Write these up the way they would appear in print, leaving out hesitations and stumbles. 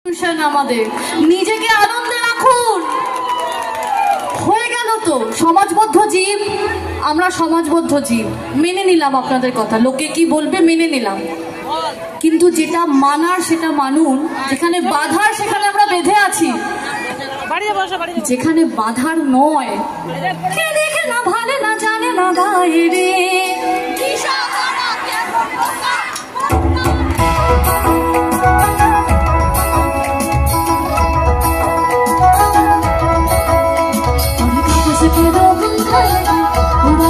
আমাদের নিজেকে আনন্দে রাখুন। হয়ে গেল তো সমাজবদ্ধ জীব, আমরা সমাজবদ্ধ জীব, মেনে নিলাম আপনাদের কথা, লোকে কি বলবে মেনে নিলাম, কিন্তু যেটা মানার সেটা মানুন। যেখানে বাধার সেখানে আমরা বেঁধে আছি, যেখানে বাধার নয় কে দেখে না ভালে না জানে না গায়ে রে।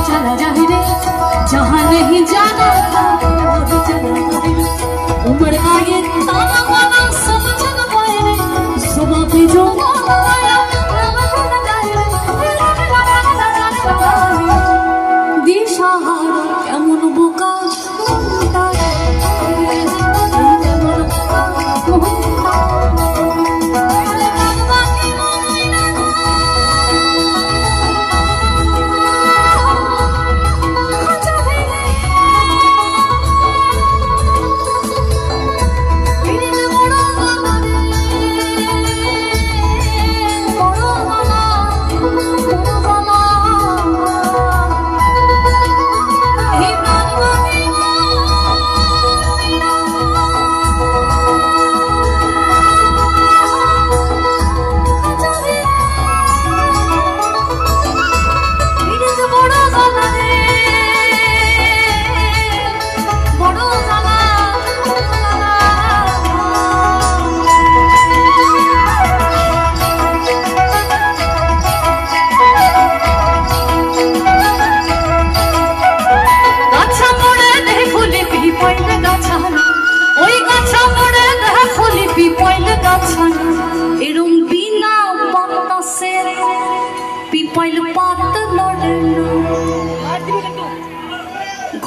चला जाए रे जहाँ नहीं जाना उम्र का ये ताना वाना सब चल पाए रे सुबह भी जो दिशाहारा কেমন বোকা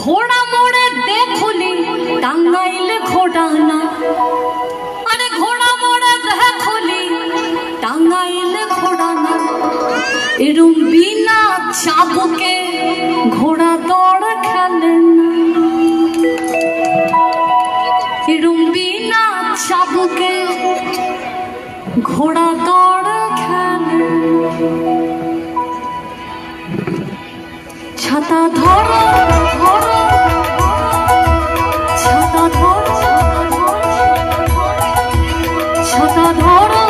ঘোড়া মোড়ে দেখুলি টাঙ্গাইলে ঘোড়ানা, আরে ঘোড়া মোড়ে দেখুলি টাঙ্গাইলে ঘোড়ানা, এরম বিনা চাবুকে ঘোড়া দৌড় খেলে না, এরম বিনা চাবুকে ঘোড়া দৌড় খেলে। ছাতা ধরো ধরো ছাতা ধরো ছাতা ধরো